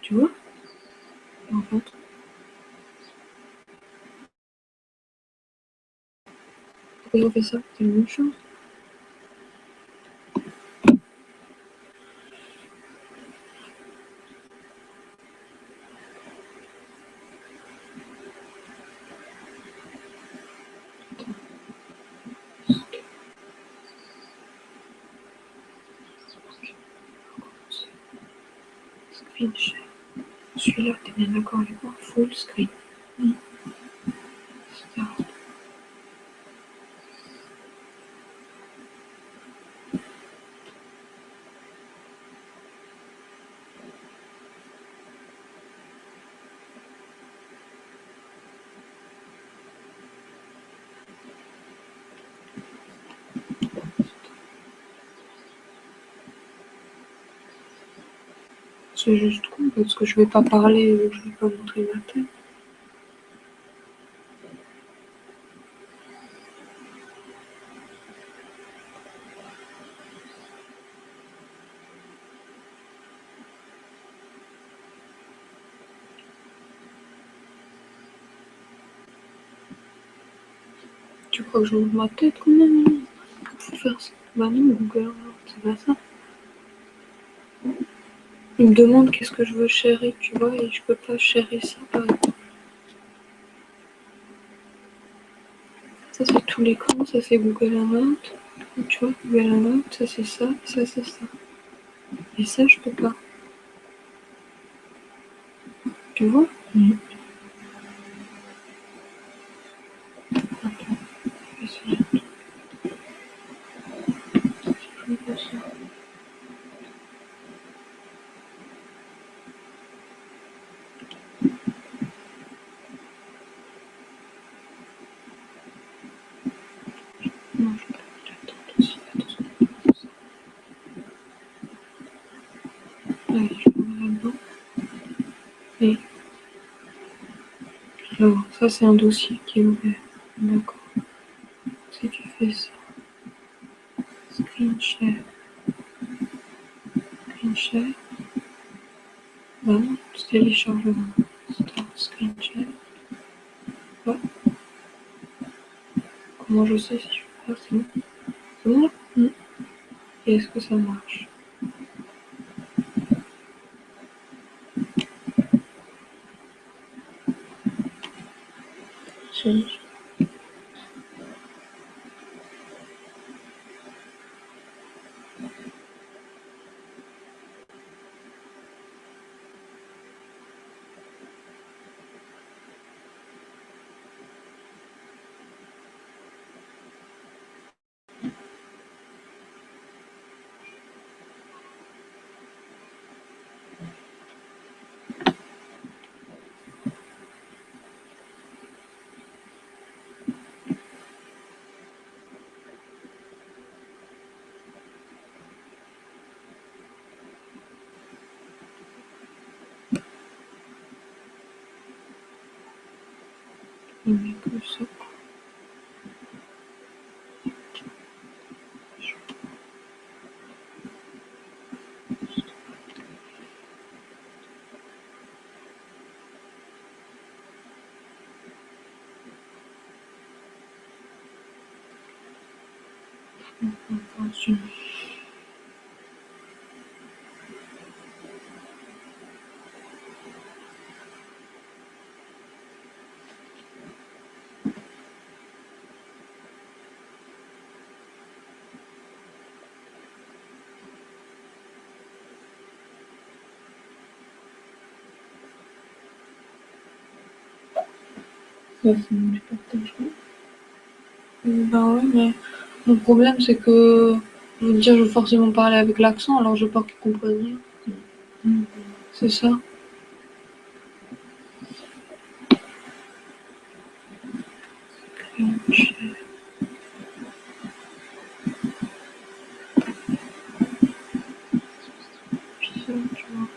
Tu vois? En fait. Pourquoi on fait ça? C'est la même chose. Screen share. Celui-là, t'es bien d'accord avec moi? Full screen. Start. C'est juste con parce que je vais pas parler, je vais pas montrer ma tête. Tu crois que je montre ma tête quand même? Faut faire ça. Bah non, Google, c'est pas ça. Il me demande qu'est-ce que je veux chérir, tu vois, et je peux pas chérir ça par exemple. Ça c'est tout l'écran, ça c'est Google Hangout. Tu vois, Google Hangout, ça c'est ça, ça c'est ça. Et ça je peux pas. Tu vois? Non, je peux pas. Attends, aussi, attention. Allez, je vais là-dedans. Et alors, ça c'est un dossier qui est ouvert. D'accord. Si tu fais ça, screen share, bah non, téléchargement. Start screen share. Ouais. Comment je sais si je peux faire? C'est bon? C'est bon là? Et est-ce que ça marche? Change. Il n'y a que ça. Attention. Ça, c'est mon partagement. Bah ouais, mais mon problème, c'est que je veux dire, je veux forcément parler avec l'accent, alors je veux pas qu'ils comprennent rien. C'est ça. Ça, tu vois.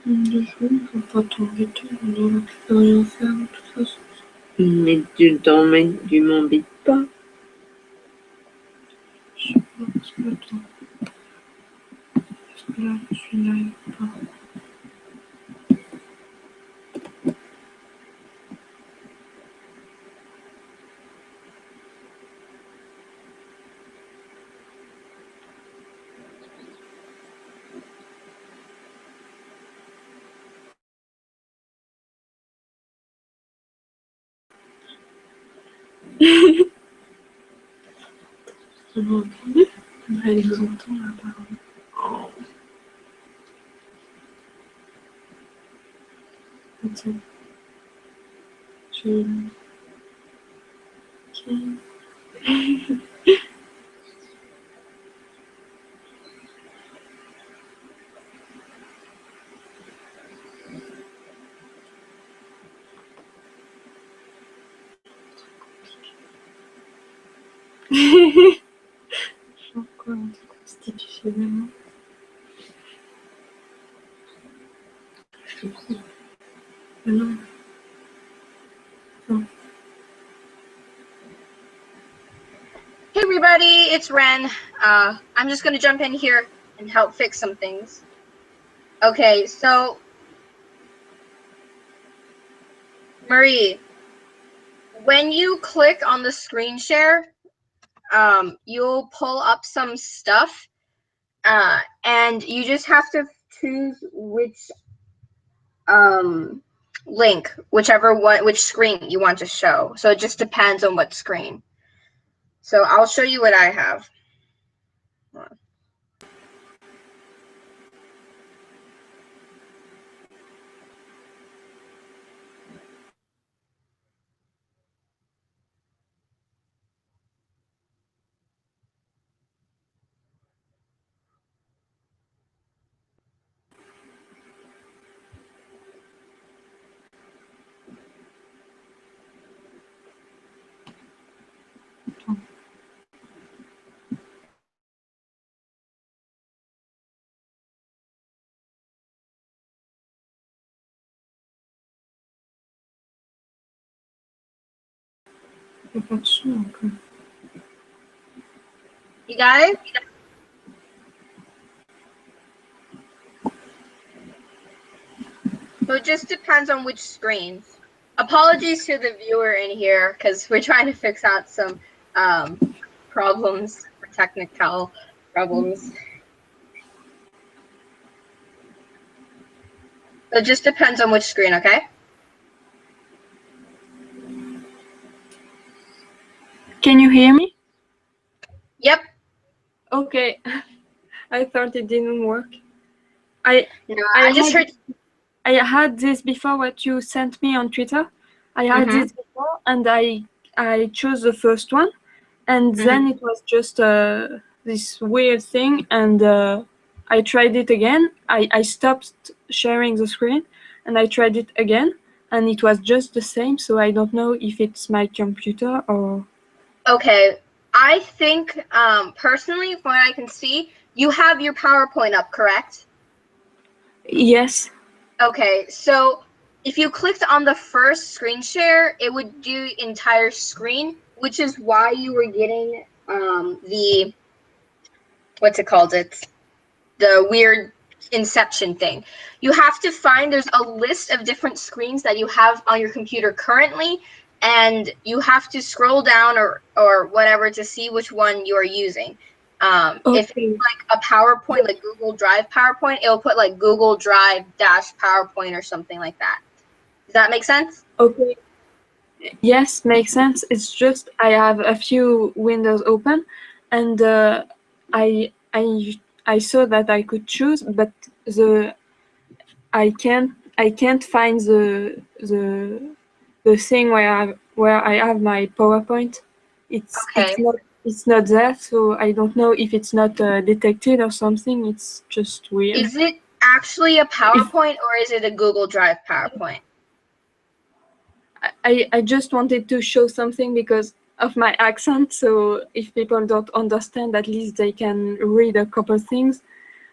Deux choses, faut pas t'embêter, on doit plus rien faire de toute façon. Mais tu m'embêtes pas. Je sais pas, parce que attends. Parce que là, je suis live pas. Vous entendez? Elle vous entend là, apparemment. Attends. Je... Ok. Pourquoi constitutionnellement? Non. Non. Hey everybody, it's Ren. I'm just gonna jump in here and help fix some things. Okay, so Marie, when you click on the screen share, you'll pull up some stuff, and you just have to choose which link, whichever one, which screen you want to show. So it just depends on what screen. So I'll show you what I have. Il n'y a pas de son encore. You guys? So it just depends on which screens. Apologies to the viewer in here because we're trying to fix out some problems, technical problems. So it just depends on which screen, okay? Can you hear me? Yep. Okay. I thought it didn't work. I just heard. I had this before what you sent me on Twitter. I had this before and I chose the first one and then it was just this weird thing and I tried it again. I stopped sharing the screen and I tried it again and it was just the same, so I don't know if it's my computer or... Okay, I think personally, from what I can see, you have your PowerPoint up, correct? Yes. Okay, so if you clicked on the first screen share, it would do entire screen, which is why you were getting the, what's it called? It's the weird inception thing. You have to find, there's a list of different screens that you have on your computer currently, and you have to scroll down or whatever to see which one you are using. Okay. If it's like a PowerPoint, like Google Drive PowerPoint, it'll put like Google Drive - PowerPoint or something like that. Does that make sense? Okay. Yes, makes sense. It's just I have a few windows open, and I saw that I could choose, but I can't find the thing where I have my PowerPoint. Okay. It's not there, so I don't know if it's not detected or something. It's just weird. Is it actually a PowerPoint or is it a Google Drive PowerPoint? I just wanted to show something because of my accent, so if people don't understand, at least they can read a couple things.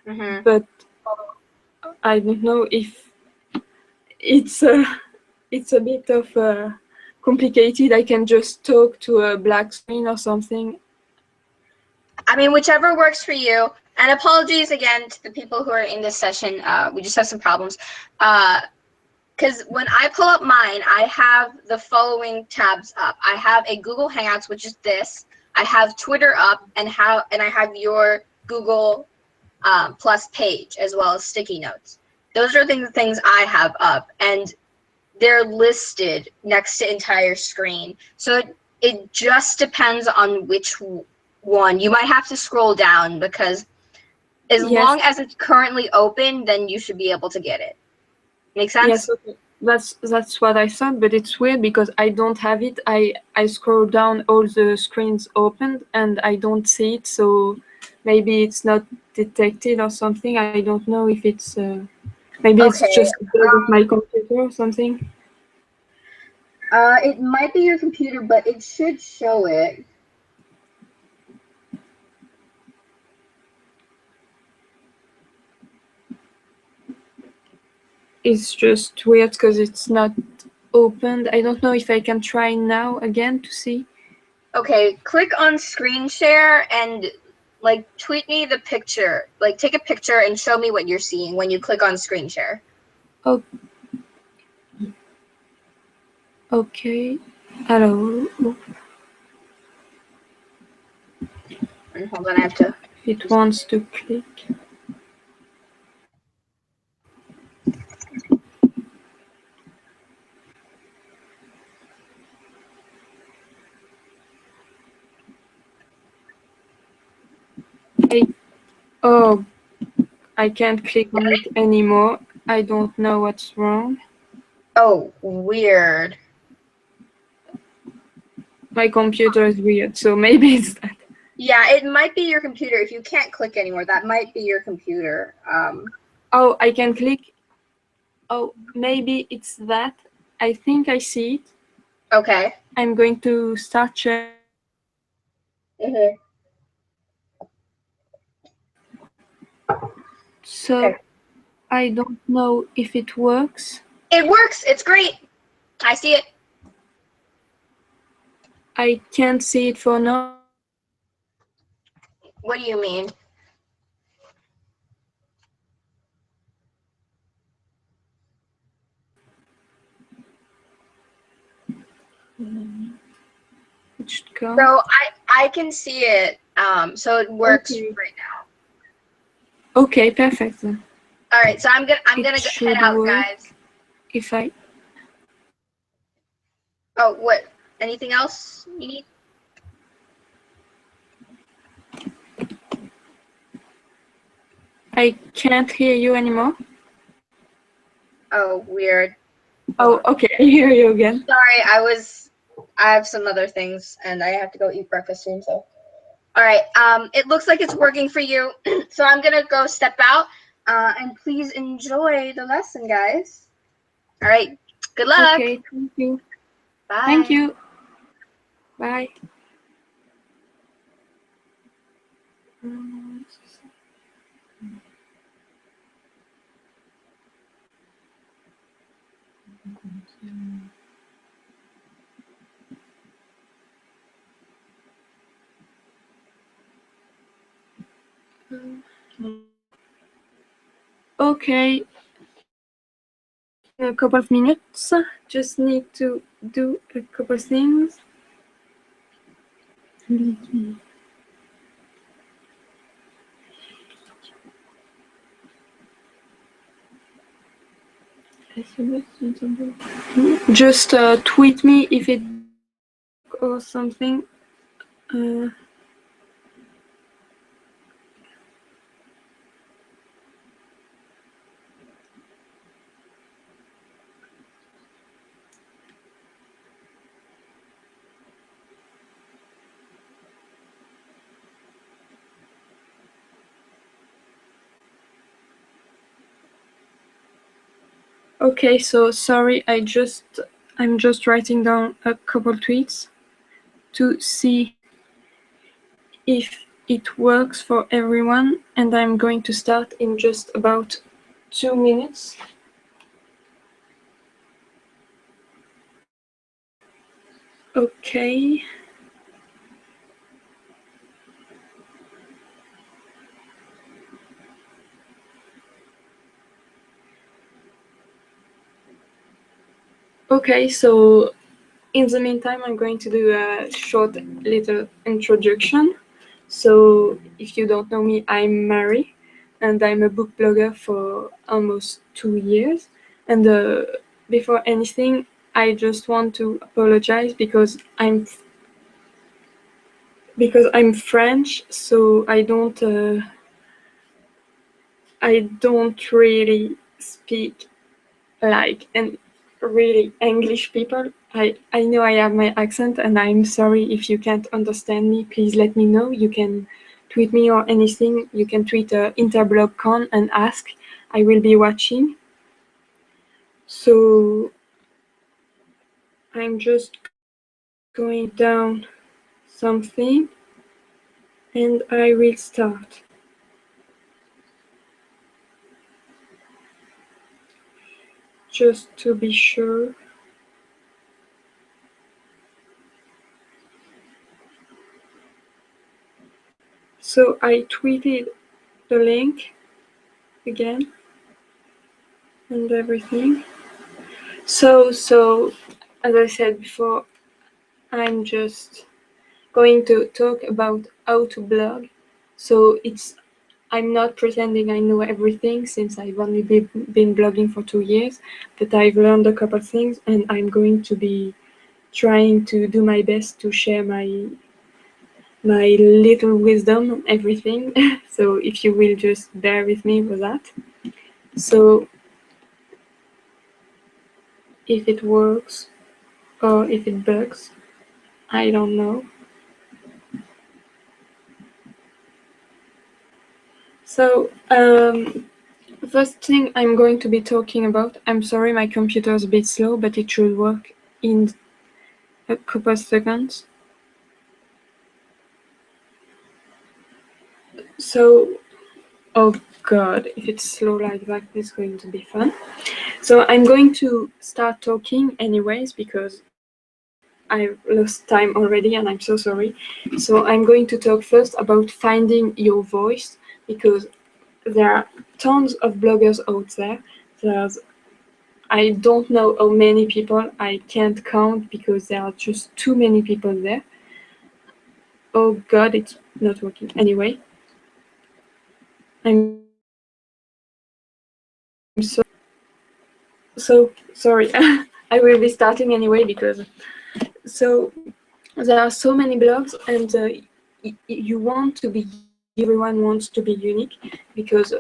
But I don't know if it's a bit of complicated. I can just talk to a black screen or something. I mean, whichever works for you. And apologies again to the people who are in this session. We just have some problems. Because when I pull up mine, I have the following tabs up. I have a Google Hangouts, which is this. I have Twitter up, and I have your Google Plus page, as well as sticky notes. Those are the things I have up, and they're listed next to entire screen. So it just depends on which one. You might have to scroll down, because as long as it's currently open, then you should be able to get it. Make sense? Yes, okay. That's what I thought, but it's weird because I don't have it. I scroll down, all the screens opened, and I don't see it, so maybe it's not detected or something. I don't know if it's maybe it's just because of my computer or something. It might be your computer, but it should show it. It's just weird because it's not opened. I don't know if I can try now again to see. Okay, click on screen share and like tweet me the picture. Like take a picture and show me what you're seeing when you click on screen share. Oh. Okay. Hello. And hold on, I have to. It wants to click. Oh, I can't click on it anymore. I don't know what's wrong. Oh, weird. My computer is weird, so maybe it's that. Yeah, it might be your computer. If you can't click anymore, that might be your computer. Oh, I can click. Oh, maybe it's that. I think I see it. Okay. I'm going to start sharing. So, okay. I don't know if it works. It works. It's great. I see it. I can't see it for now. What do you mean? It should come. So I can see it. So it works right now. Okay, perfect then. All right, so I'm gonna head out, guys. If I. Oh, what? Anything else you need? I can't hear you anymore. Oh, weird. Oh, okay. I hear you again. Sorry, I have some other things, and I have to go eat breakfast soon. So, all right. It looks like it's working for you. So I'm gonna go step out. And please enjoy the lesson, guys. All right. Good luck. Okay. Thank you. Bye. Thank you. Bye. Okay. In a couple of minutes. Just need to do a couple of things. Just tweet me if it or something. Okay, so sorry, I'm just writing down a couple tweets to see if it works for everyone, and I'm going to start in just about 2 minutes. Okay. Okay, so in the meantime, I'm going to do a short little introduction. So, if you don't know me, I'm Mary, and I'm a book blogger for almost 2 years. And before anything, I just want to apologize because I'm French, so I don't really speak like and really English people. I know I have my accent, and I'm sorry if you can't understand me. Please let me know. You can tweet me or anything. You can tweet InterBlogCon and ask. I will be watching. So I'm just going down something, and I will start. Just to be sure. So I tweeted the link again and everything. So as I said before, I'm just going to talk about how to blog. So I'm not pretending I know everything since I've only been blogging for 2 years, but I've learned a couple things, and I'm going to be trying to do my best to share my little wisdom on everything. So if you will just bear with me for that. So if it works or if it bugs, I don't know. So first thing I'm going to be talking about, I'm sorry my computer is a bit slow, but it should work in a couple seconds. So, oh god, if it's slow like that, it's going to be fun. So I'm going to start talking anyways because I've lost time already and I'm so sorry. So I'm going to talk first about finding your voice because there are tons of bloggers out there. I don't know how many people, I can't count because there are just too many people there. Oh god, it's not working. Anyway, I'm so sorry. I will be starting anyway because so there are so many blogs, and you want to be, everyone wants to be unique because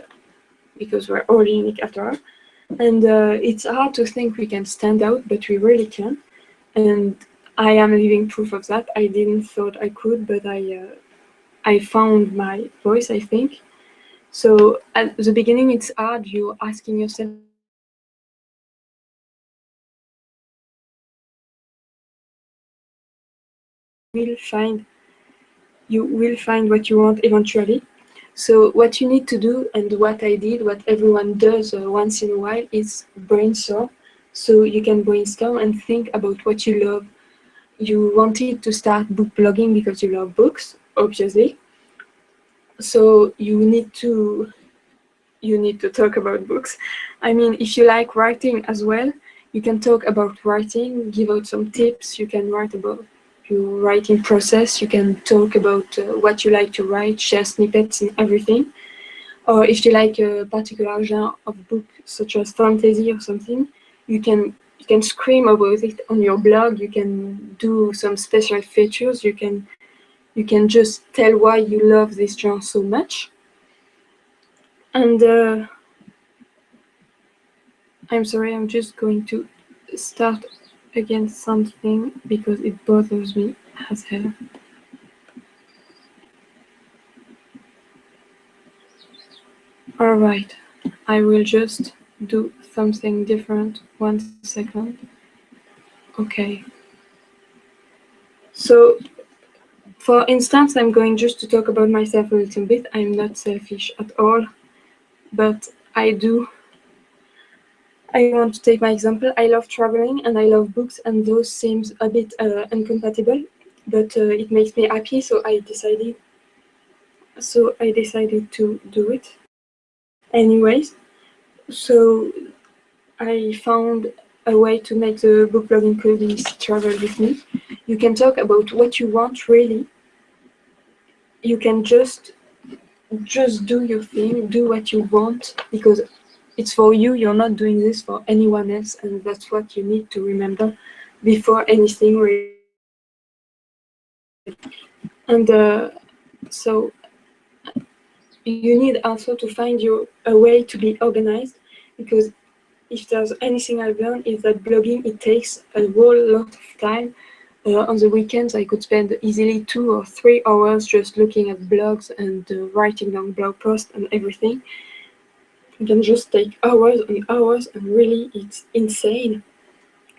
we're all unique after all. And it's hard to think we can stand out, but we really can. And I am living proof of that. I didn't thought I could, but I found my voice, I think. So at the beginning, it's hard. You're asking yourself, you will find what you want eventually. So what you need to do, and what I did, what everyone does once in a while, is brainstorm. So you can brainstorm and think about what you love. You wanted to start book blogging because you love books, obviously. So you need to talk about books. I mean, if you like writing as well, you can talk about writing, give out some tips. You can write about your writing process. You can talk about what you like to write, share snippets and everything. Or if you like a particular genre of book, such as fantasy or something, you can scream about it on your blog. You can do some special features. You can just tell why you love this genre so much. And I'm sorry, I'm just going to start again something because it bothers me as hell. Alright, I will just do something different. 1 second. Okay. So, for instance, I'm going just to talk about myself a little bit. I'm not selfish at all, but I do I want to take my example. I love traveling and I love books, and those seems a bit incompatible, but it makes me happy, so I decided to do it anyways. So I found a way to make the book blogging community travel with me. You can talk about what you want, really. You can just do your thing, do what you want, because it's for you. You're not doing this for anyone else, and that's what you need to remember before anything really. And so you need also to find a way to be organized, because if there's anything I've learned is that blogging, it takes a whole lot of time. On the weekends, I could spend easily 2 or 3 hours just looking at blogs and writing down blog posts and everything. It can just take hours and hours, and really it's insane.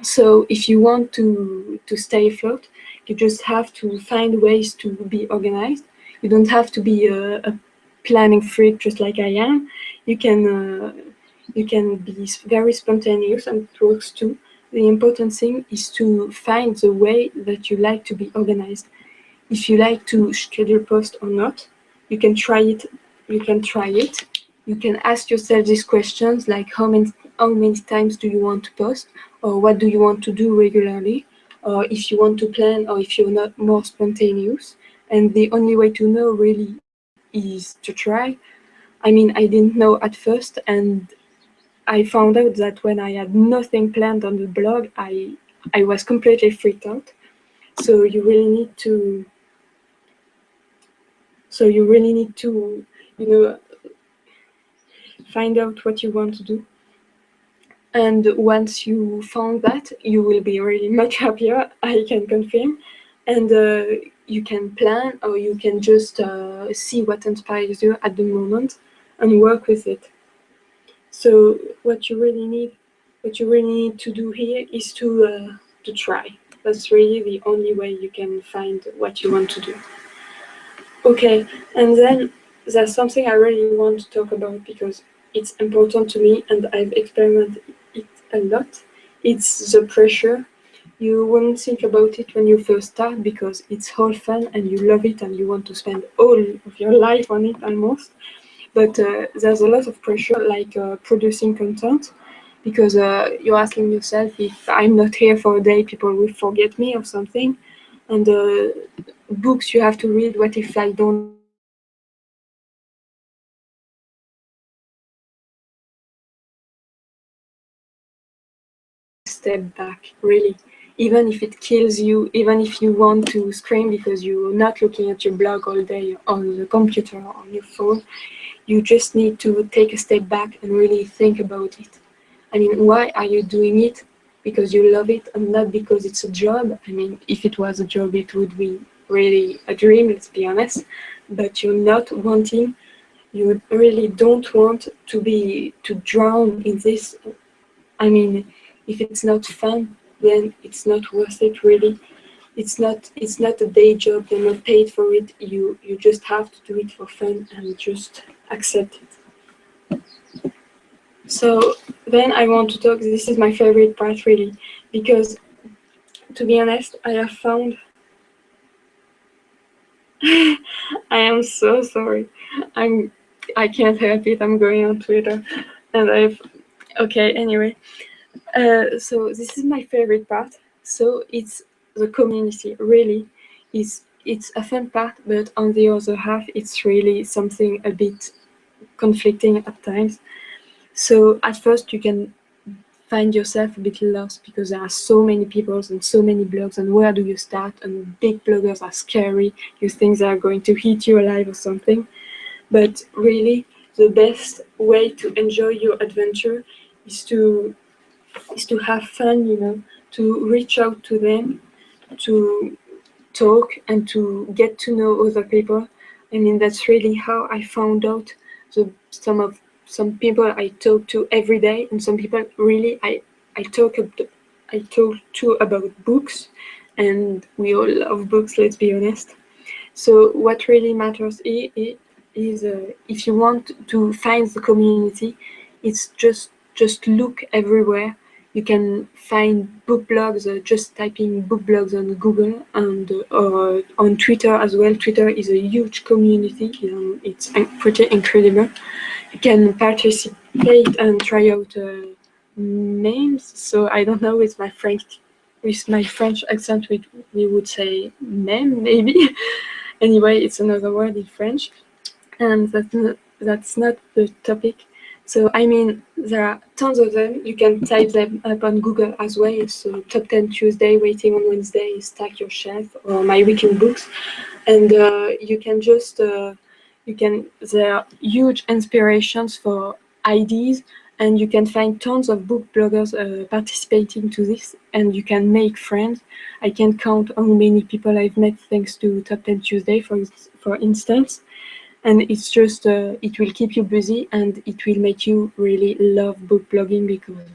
So if you want to stay afloat, you just have to find ways to be organized. You don't have to be a planning freak just like I am. You can be very spontaneous, and it works too. The important thing is to find the way that you like to be organized. If you like to schedule posts or not, you can try it. You can try it. You can ask yourself these questions like how many times do you want to post, or what do you want to do regularly, or if you want to plan, or if you're not more spontaneous. And the only way to know really is to try. I mean, I didn't know at first, and I found out that when I had nothing planned on the blog, I was completely freaked out. So you really need to you know, find out what you want to do. And once you found that, you will be really much happier, I can confirm. And you can plan, or you can just see what inspires you at the moment and work with it. So what you really need to do here is to try. That's really the only way you can find what you want to do. Okay, and then there's something I really want to talk about because it's important to me and I've experimented it a lot. It's the pressure. You wouldn't think about it when you first start because it's all fun and you love it and you want to spend all of your life on it almost. But there's a lot of pressure, like producing content, because you're asking yourself, if I'm not here for a day, people will forget me or something. And books you have to read, what if I don't like it? What if I don't like it? You need to take a step back, really. Even if it kills you, even if you want to scream because you're not looking at your blog all day on the computer or on your phone, you just need to take a step back and really think about it. I mean, why are you doing it? Because you love it and not because it's a job. I mean, if it was a job, it would be really a dream, let's be honest. But you're not wanting, you really don't want to drown in this. I mean, if it's not fun, then it's not worth it, really. It's not a day job. You're not paid for it. You just have to do it for fun and just accept it. So then I want to talk. This is my favorite part, really, because to be honest, I have found. I am so sorry. I can't help it. I'm going on Twitter, and I've. Okay. Anyway, so this is my favorite part. So it's the community. Really, it's a fun part, but on the other half, it's really something a bit conflicting at times. So at first, you can find yourself a bit lost because there are so many people and so many blogs, and where do you start? And big bloggers are scary. You think they are going to eat you alive or something. But really, the best way to enjoy your adventure is to have fun, to reach out to them, to talk and to get to know other people. I mean, that's really how I found out some people I talk to every day, and some people really I talk I talk to about books, and we all love books. Let's be honest. So what really matters is if you want to find the community, it's just just look everywhere. You can find book blogs, just typing book blogs on Google and on Twitter as well. Twitter is a huge community, it's pretty incredible. You can participate and try out names. So I don't know, with my French accent, we would say name maybe. Anyway, it's another word in French, and that's not the topic. So I mean, there are tons of them. You can type them up on Google as well. So Top 10 Tuesday, Waiting on Wednesday, Stack Your Shelf, or My Weekend Books, and you can just there are huge inspirations for ideas, and you can find tons of book bloggers participating to this, and you can make friends. I can count how many people I've met thanks to Top 10 Tuesday, for instance. And it's just it will keep you busy, and it will make you really love book blogging, because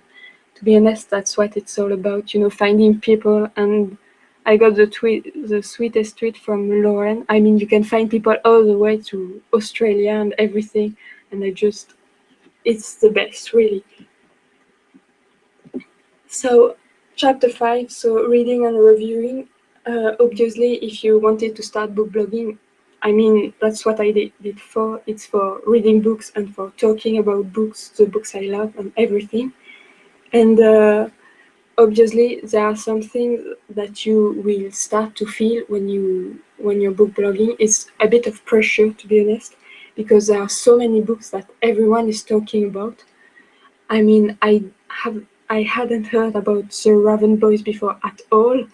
to be honest, that's what it's all about, finding people. And I got the sweetest tweet from Lauren. I mean, you can find people all the way to Australia and everything, and it's the best, really. So chapter 5, so reading and reviewing. Obviously, if you wanted to start book blogging, I mean, that's what I did for. It's for reading books and for talking about books, the books I love and everything. And obviously, there are some things that you will start to feel when you're book blogging. It's a bit of pressure, to be honest, because there are so many books that everyone is talking about. I mean, I hadn't heard about the Raven Boys before at all,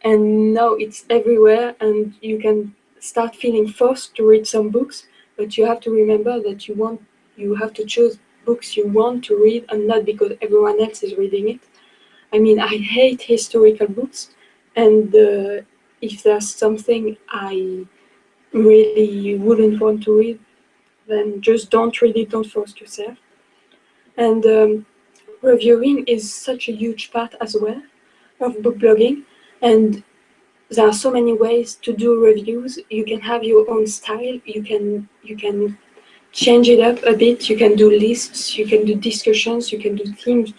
and now it's everywhere, and you can start feeling forced to read some books, but you have to remember that you have to choose books you want to read, and not because everyone else is reading it. I mean, I hate historical books, and if there's something I really wouldn't want to read, then just don't read it, don't force yourself. And reviewing is such a huge part as well of book blogging, and there are so many ways to do reviews. You can have your own style. You can change it up a bit. You can do lists. You can do discussions. You can do themed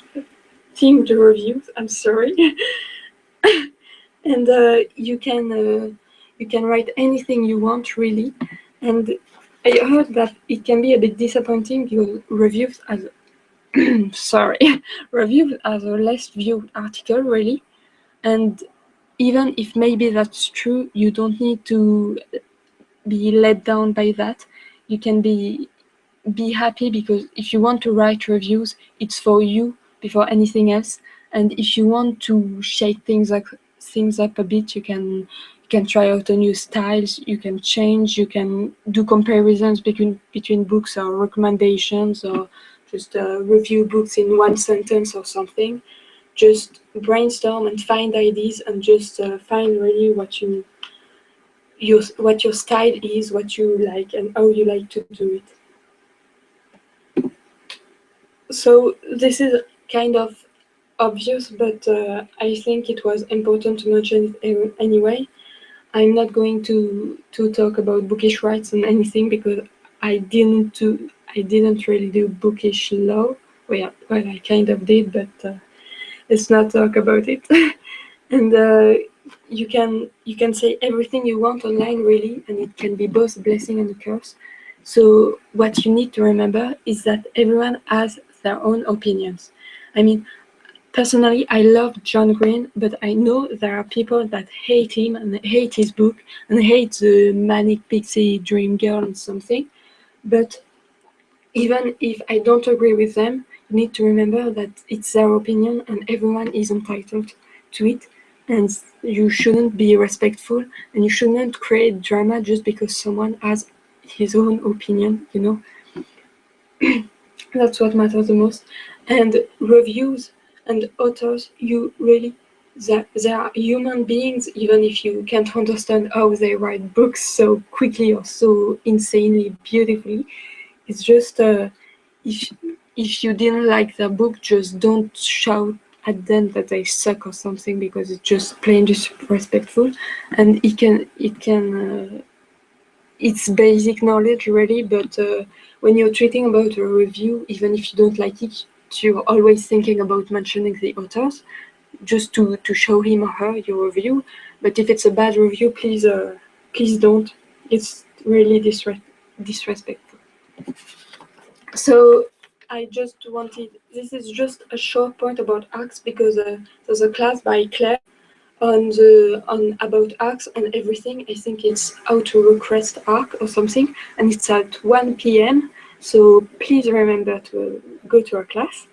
reviews. I'm sorry, and you can write anything you want, really. And I heard that it can be a bit disappointing because reviews as sorry, reviews as a less viewed article, really. And even if maybe that's true, you don't need to be let down by that. You can be happy, because if you want to write reviews, it's for you before anything else. And if you want to shake things up a bit, you can try out a new styles. You can change. You can do comparisons between books, or recommendations, or just review books in one sentence or something. Just brainstorm and find ideas, and just find really what your style is, what you like, and how you like to do it. So this is kind of obvious, but I think it was important to mention it anyway. I'm not going to talk about bookish rights and anything, because I didn't really do bookish law. Well, I kind of did, but let's not talk about it. And you can say everything you want online, really, and it can be both a blessing and a curse. So what you need to remember is that everyone has their own opinions. I mean, personally, I love John Green, but I know there are people that hate him and hate his book and hate the manic pixie dream girl and something. But even if I don't agree with them, you need to remember that it's their opinion and everyone is entitled to it. And you shouldn't be respectful, and you shouldn't create drama just because someone has his own opinion, That's what matters the most. And reviews and authors, they are human beings, even if you can't understand how they write books so quickly or so insanely beautifully. It's just if you didn't like the book, just don't shout at them that they suck or something, because it's just plain disrespectful. And it's basic knowledge, really, but when you're tweeting about a review, even if you don't like it, that you're always thinking about mentioning the authors, just to show him or her your review. But if it's a bad review, please don't. It's really disrespectful. So I just wanted, this is just a short point about arcs, because there's a class by Claire on about arcs and everything. I think it's how to request arc or something, and it's at 1 p.m. So please remember to go to our class.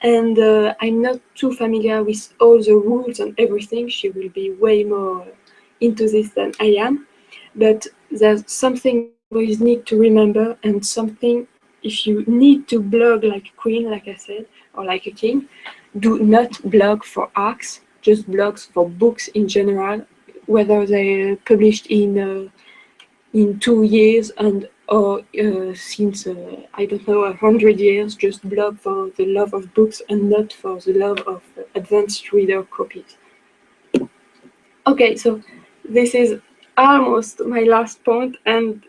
And I'm not too familiar with all the rules and everything. She will be way more into this than I am. But there's something you always need to remember, and something, if you need to blog like a queen, like I said, or like a king, do not blog for arcs, just blogs for books in general, whether they're published in 2 years and or since I don't know 100 years. Just blog for the love of books and not for the love of advanced reader copies. Okay, so this is almost my last point, and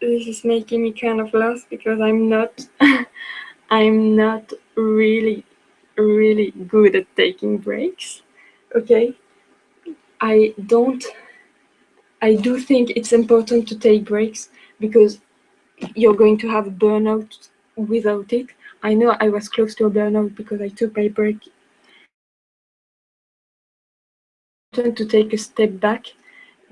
this is making me kind of lost because I'm not I'm not really good at taking breaks. Okay, I do think it's important to take breaks, because you're going to have burnout without it. I know I was close to a burnout because I took my break. To take a step back,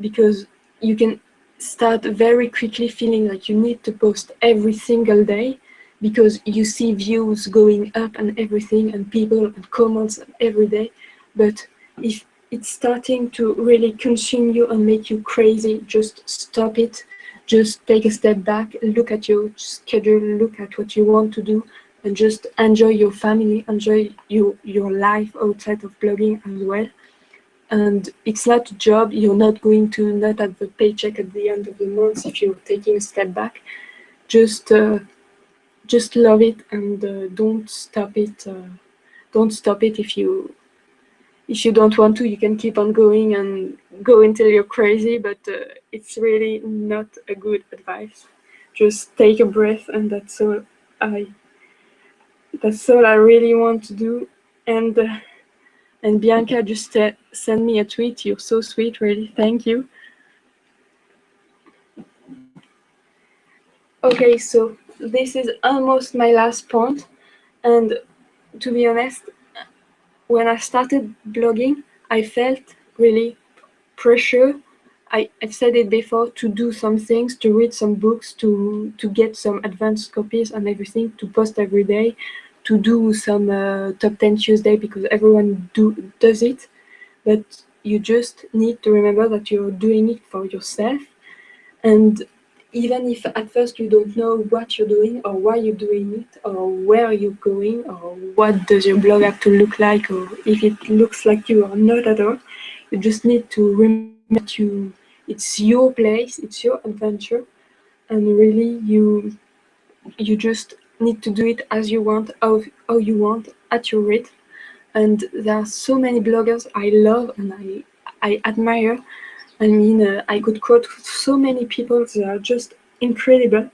because you can start very quickly feeling like you need to post every single day, because you see views going up and everything, and people and comments every day. But if it's starting to really consume you and make you crazy, just stop it. Just take a step back, look at your schedule, look at what you want to do, and just enjoy your family, enjoy your life outside of blogging as well. And it's not a job. You're not going to not have the paycheck at the end of the month if you're taking a step back. Just love it, and don't stop it. Don't stop it. If you don't want to, you can keep on going and go until you're crazy, but it's really not a good advice. Just take a breath, and that's all I really want to do. And Bianca just sent me a tweet. You're so sweet, really. Thank you. Okay, so this is almost my last point. And to be honest, when I started blogging, I felt really pressure. I've said it before, to do some things, to read some books, to get some advanced copies and everything, to post every day, to do some top 10 Tuesday, because everyone does it. But you just need to remember that you're doing it for yourself. And even if at first you don't know what you're doing or why you're doing it or where you're going or what does your blog have to look like, or if it looks like you or not at all, you just need to remember that it's your place, it's your adventure, and really you just need to do it as you want, how you want, at your rate. And there are so many bloggers I love and I admire. I mean, I could quote so many people that are just incredible.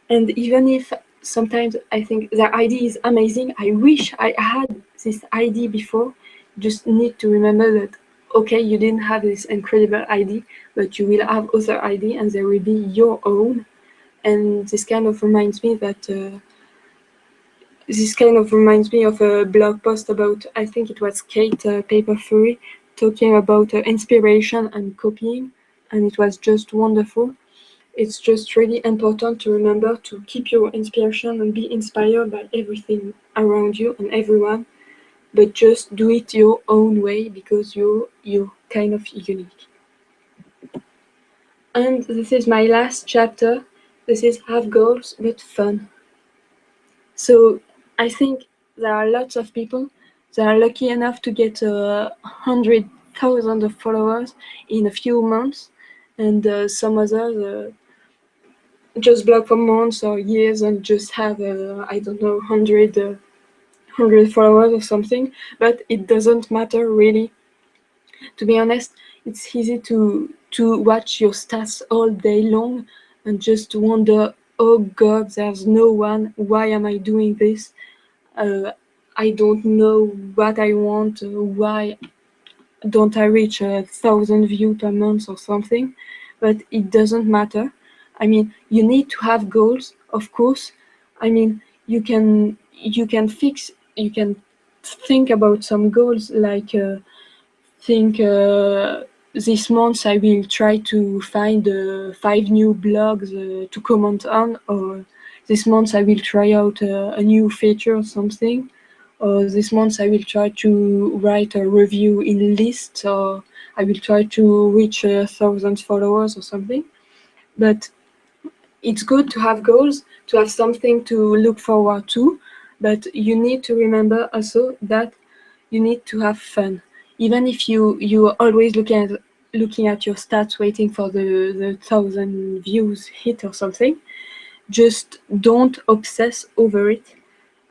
And even if sometimes I think their idea is amazing, I wish I had this idea before. Just need to remember that, okay, you didn't have this incredible idea, but you will have other idea and they will be your own. And this kind of reminds me of a blog post about, I think it was Kate Paper Fury, talking about inspiration and copying, and it was just wonderful. It's just really important to remember to keep your inspiration and be inspired by everything around you and everyone, but just do it your own way, because you're kind of unique. And this is my last chapter. This is have goals but fun. So I think there are lots of people that are lucky enough to get 100,000 of followers in a few months, and some others just blog for months or years and just have I don't know 100 followers or something. But it doesn't matter really. To be honest, it's easy to watch your stats all day long and just wonder, oh God, there's no one. Why am I doing this? I don't know what I want, why don't I reach 1,000 views per month or something, but it doesn't matter. I mean, you need to have goals, of course. I mean, you can think about some goals like think this month I will try to find 5 new blogs to comment on, or this month I will try out a new feature or something, or this month I will try to write a review in lists, or I will try to reach 1,000 followers or something. But it's good to have goals, to have something to look forward to, but you need to remember also that you need to have fun. Even if you're always looking at your stats, waiting for the 1,000 views hit or something, just don't obsess over it.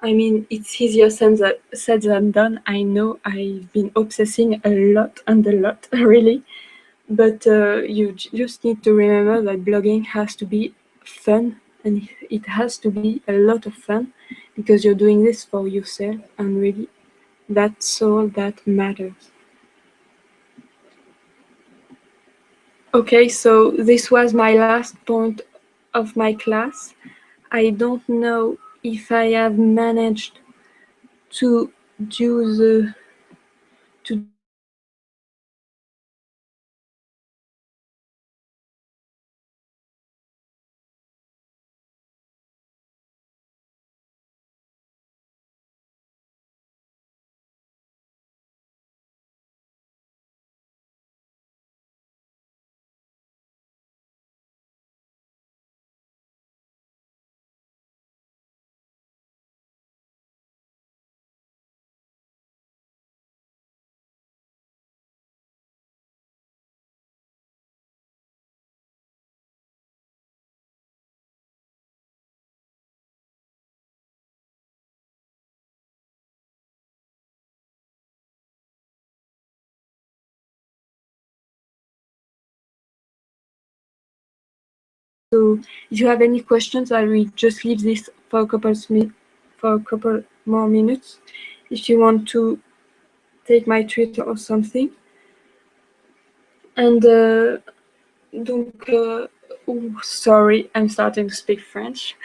I mean, it's easier said than done. I know I've been obsessing a lot and a lot, really. But you just need to remember that blogging has to be fun, and it has to be a lot of fun, because you're doing this for yourself, and really, that's all that matters. Okay, so this was my last point of my class. I don't know if I have managed to do the to So if you have any questions, I will just leave this for a couple more minutes. If you want to take my Twitter or something. And donc, sorry, I'm starting to speak French.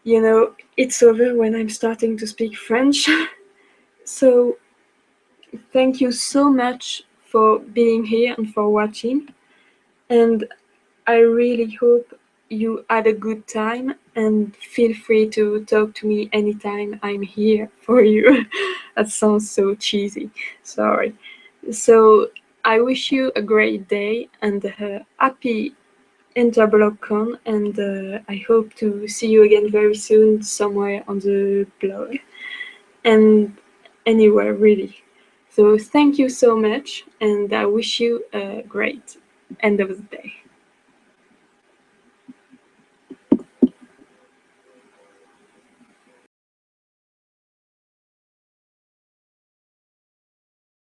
You know, it's over when I'm starting to speak French. So thank you so much for being here and for watching. And I really hope you had a good time, and feel free to talk to me anytime. I'm here for you. That sounds so cheesy. Sorry. So I wish you a great day and a happy InterBlogCon, and I hope to see you again very soon somewhere on the blog and anywhere really. So thank you so much, and I wish you a great end of the day.